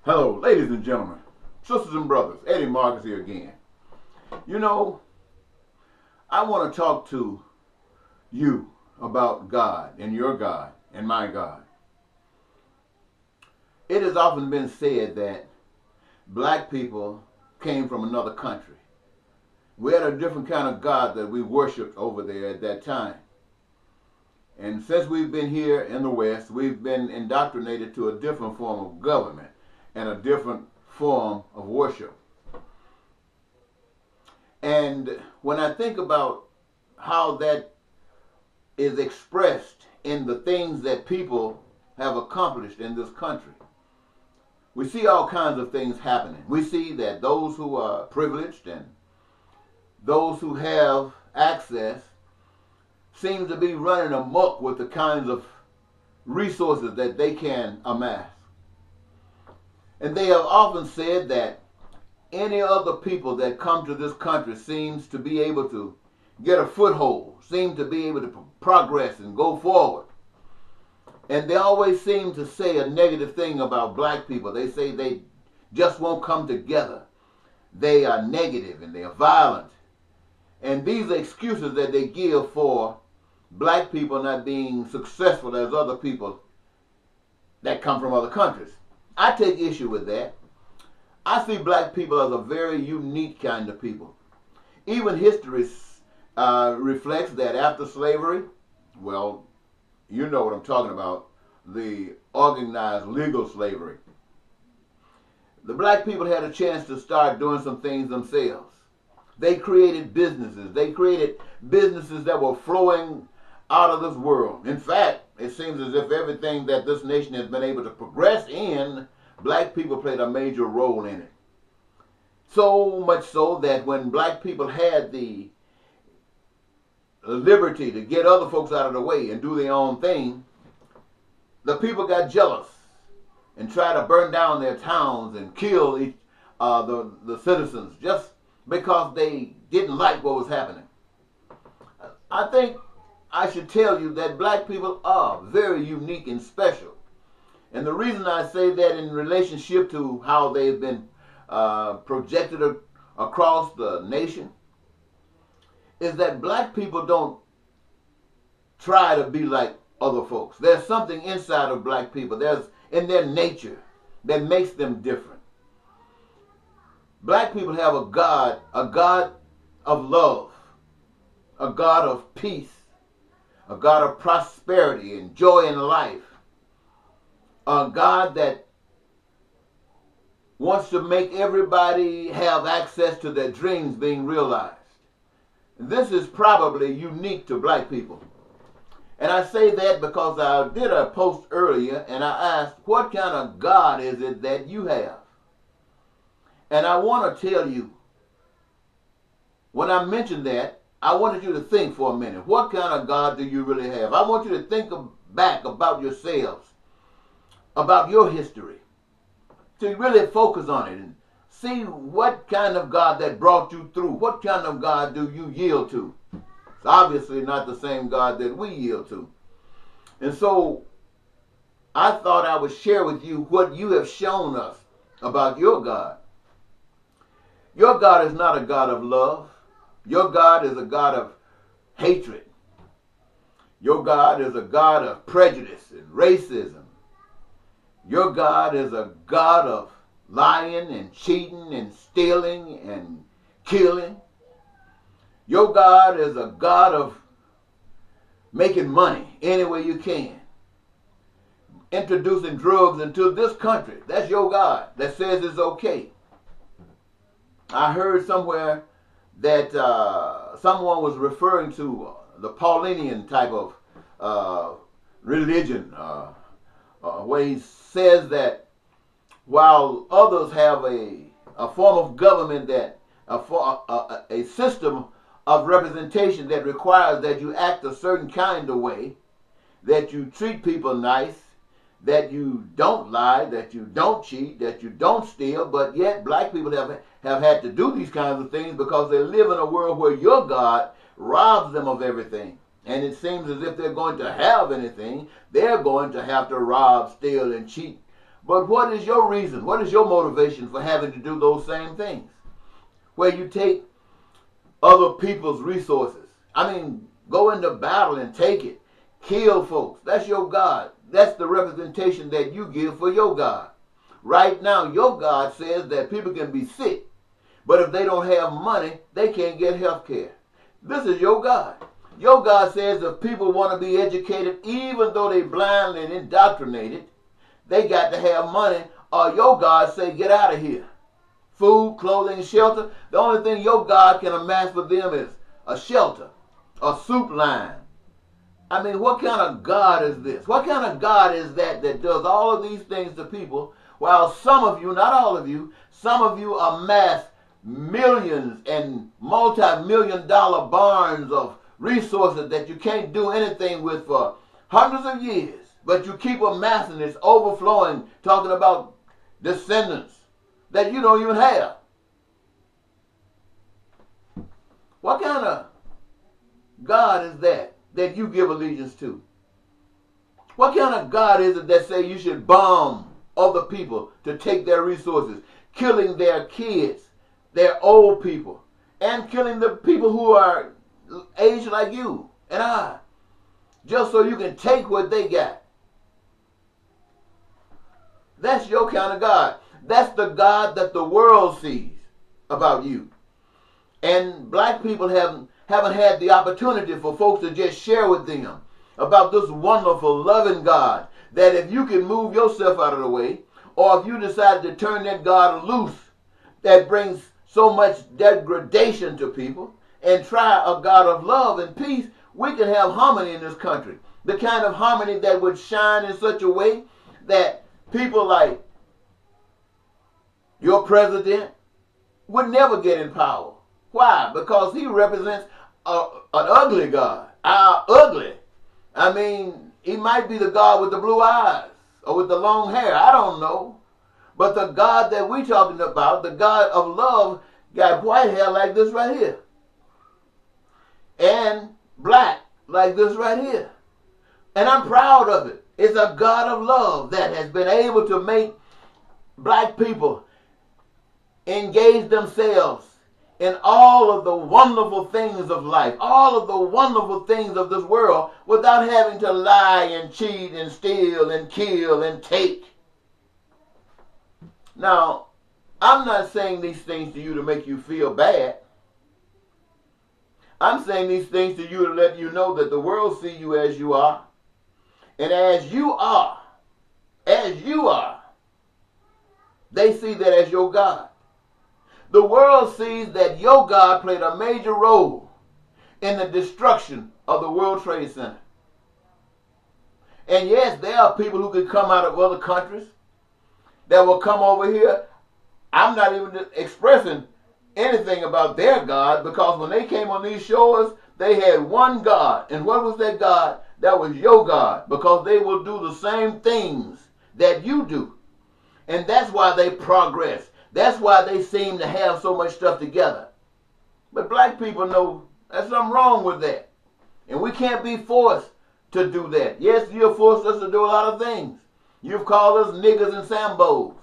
Hello, ladies and gentlemen, sisters and brothers. Eddie Marcus here again. You know, I want to talk to you about God and your God and my God. It has often been said that black people came from another country. We had a different kind of God that we worshiped over there at that time. And since we've been here in the West, we've been indoctrinated to a different form of government and a different form of worship. And when I think about how that is expressed in the things that people have accomplished in this country, we see all kinds of things happening. We see that those who are privileged and those who have access seem to be running amok with the kinds of resources that they can amass. And they have often said that any other people that come to this country seems to be able to get a foothold, seem to be able to progress and go forward. And they always seem to say a negative thing about black people. They say they just won't come together. They are negative and they are violent. And these are excuses that they give for black people not being successful as other people that come from other countries. I take issue with that. I see black people as a very unique kind of people. Even history reflects that after slavery, well, you know what I'm talking about, the organized legal slavery. The black people had a chance to start doing some things themselves. They created businesses. They created businesses that were flowing out of this world. In fact, it seems as if everything that this nation has been able to progress in, black people played a major role in it. So much so that when black people had the liberty to get other folks out of the way and do their own thing, the people got jealous and tried to burn down their towns and kill the citizens just because they didn't like what was happening. I think I should tell you that black people are very unique and special. And the reason I say that in relationship to how they've been projected across the nation is that black people don't try to be like other folks. There's something inside of black people. There's in their nature that makes them different. Black people have a God of love, a God of peace, a God of prosperity and joy in life, a God that wants to make everybody have access to their dreams being realized. This is probably unique to black people. And I say that because I did a post earlier and I asked, what kind of God is it that you have? And I want to tell you, when I mentioned that, I wanted you to think for a minute. What kind of God do you really have? I want you to think back about yourselves, about your history, to really focus on it and see what kind of God that brought you through. What kind of God do you yield to? It's obviously not the same God that we yield to. And so I thought I would share with you what you have shown us about your God. Your God is not a God of love. Your God is a God of hatred. Your God is a God of prejudice and racism. Your God is a God of lying and cheating and stealing and killing. Your God is a God of making money any way you can. Introducing drugs into this country. That's your God that says it's okay. I heard somewhere that someone was referring to the Paulinian type of religion, where he says that while others have a form of government that a system of representation that requires that you act a certain kind of way, that you treat people nice, that you don't lie, that you don't cheat, that you don't steal, but yet black people have had to do these kinds of things because they live in a world where your God robs them of everything. And it seems as if they're going to have anything, they're going to have to rob, steal, and cheat But what is your reason? What is your motivation for having to do those same things? Where you take other people's resources. I mean, go into battle and take it. Kill folks. That's your God. That's the representation that you give for your God. Right now, your God says that people can be sick, but if they don't have money, they can't get health care. This is your God. Your God says if people want to be educated, even though they blindly and indoctrinated, they got to have money, or your God say, get out of here. Food, clothing, shelter. The only thing your God can amass for them is a shelter, a soup line. I mean, what kind of God is this? What kind of God is that does all of these things to people, while some of you, not all of you, some of you amass millions and multi-million-dollar barns of resources that you can't do anything with for hundreds of years, but you keep amassing this, overflowing, talking about descendants that you don't even have. What kind of God is that you give allegiance to? What kind of God is it that say you should bomb other people to take their resources, killing their kids, their old people, and killing the people who are aged like you and I, just so you can take what they got? That's your kind of God. That's the God that the world sees about you. And black people haven't had the opportunity for folks to just share with them about this wonderful, loving God, that if you can move yourself out of the way, or if you decide to turn that God loose that brings so much degradation to people, and try a God of love and peace, we can have harmony in this country. The kind of harmony that would shine in such a way that people like your president would never get in power. Why? Because he represents an ugly God. Ugly. I mean, he might be the God with the blue eyes or with the long hair. I don't know. But the God that we're talking about, the God of love, got white hair like this right here. And black like this right here. And I'm proud of it. It's a God of love that has been able to make black people engage themselves in all of the wonderful things of life, all of the wonderful things of this world, without having to lie and cheat and steal and kill and take. Now, I'm not saying these things to you to make you feel bad. I'm saying these things to you to let you know that the world see you as you are. And as you are, they see that as your God. The world sees that your God played a major role in the destruction of the World Trade Center. And yes, there are people who could come out of other countries that will come over here. I'm not even expressing anything about their God, because when they came on these shores, they had one God. And what was that God? That was your God, because they will do the same things that you do. And that's why they progress. That's why they seem to have so much stuff together. But black people know there's something wrong with that. And we can't be forced to do that. Yes, you've forced us to do a lot of things. You've called us niggers and sambos.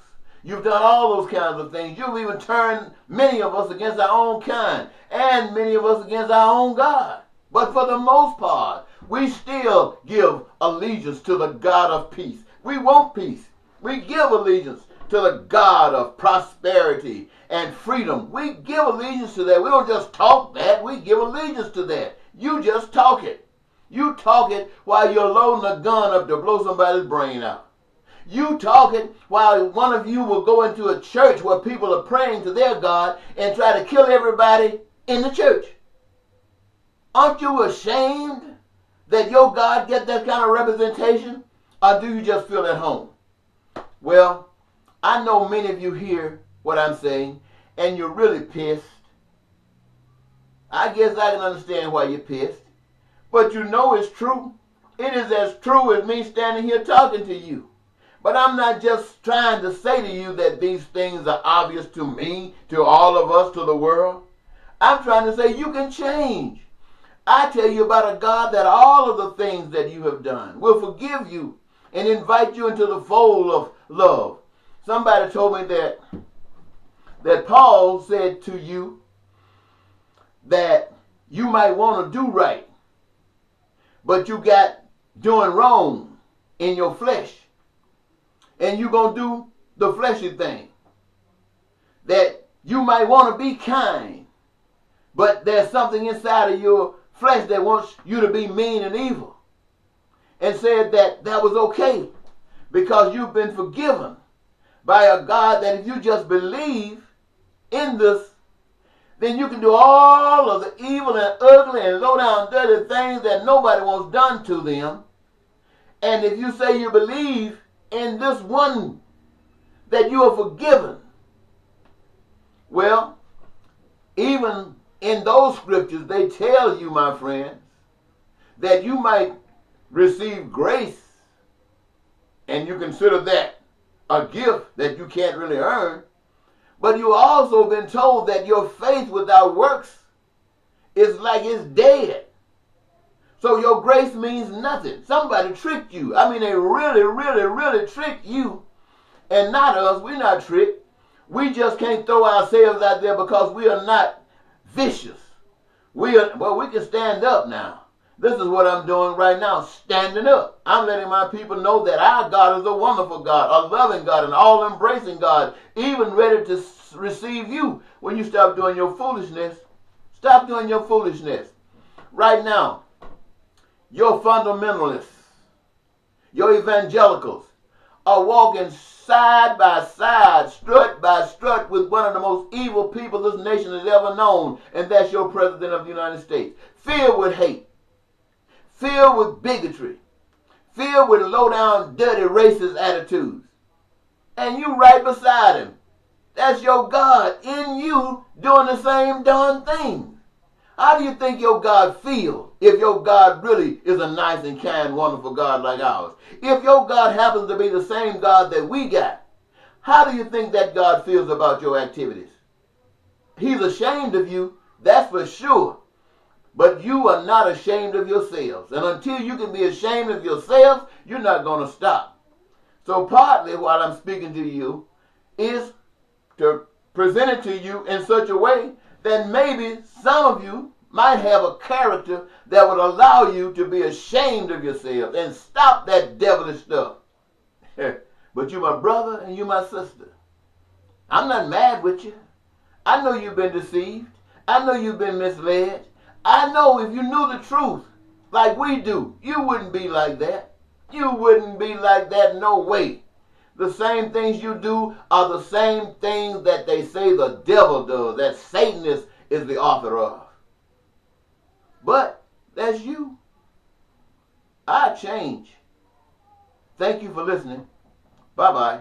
You've done all those kinds of things. You've even turned many of us against our own kind, and many of us against our own God. But for the most part, we still give allegiance to the God of peace. We want peace. We give allegiance to the God of prosperity and freedom. We give allegiance to that. We don't just talk that. We give allegiance to that. You just talk it. You talk it while you're loading a gun up to blow somebody's brain out. You talk it while one of you will go into a church where people are praying to their God and try to kill everybody in the church. Aren't you ashamed that your God get that kind of representation? Or do you just feel at home? Well, I know many of you hear what I'm saying, and you're really pissed. I guess I can understand why you're pissed. But you know it's true. It is as true as me standing here talking to you. But I'm not just trying to say to you that these things are obvious to me, to all of us, to the world. I'm trying to say you can change. I tell you about a God that all of the things that you have done will forgive you and invite you into the fold love. Somebody told me that Paul said to you that you might want to do right, but you got doing wrong in your flesh. And you're going to do the fleshy thing. That you might want to be kind, but there's something inside of your flesh that wants you to be mean and evil. And said that that was okay because you've been forgiven by a God that if you just believe in this, then you can do all of the evil and ugly and low down dirty things that nobody wants done to them. And if you say you believe in this one, that you are forgiven, well, even in those scriptures, they tell you, my friends, that you might receive grace, and you consider that a gift that you can't really earn. But you've also been told that your faith without works is like it's dead. So your grace means nothing. Somebody tricked you. I mean, they really, really, really tricked you. And not us. We're not tricked. We just can't throw ourselves out there because we are not vicious. We can stand up now. This is what I'm doing right now, standing up. I'm letting my people know that our God is a wonderful God, a loving God, an all-embracing God, even ready to receive you when you stop doing your foolishness. Stop doing your foolishness. Right now, your fundamentalists, your evangelicals, are walking side by side, strut by strut with one of the most evil people this nation has ever known, and that's your President of the United States. Filled with hate, filled with bigotry, filled with low-down, dirty, racist attitudes. And you right beside him. That's your God in you doing the same darn thing. How do you think your God feels if your God really is a nice and kind, wonderful God like ours? If your God happens to be the same God that we got, how do you think that God feels about your activities? He's ashamed of you, that's for sure. But you are not ashamed of yourselves. And until you can be ashamed of yourselves, you're not going to stop. So partly while I'm speaking to you is to present it to you in such a way that maybe some of you might have a character that would allow you to be ashamed of yourself and stop that devilish stuff. But you my brother and you my sister. I'm not mad with you. I know you've been deceived. I know you've been misled. I know if you knew the truth like we do, you wouldn't be like that. You wouldn't be like that, no way. The same things you do are the same things that they say the devil does, that Satan is the author of. But that's you. I change. Thank you for listening. Bye-bye.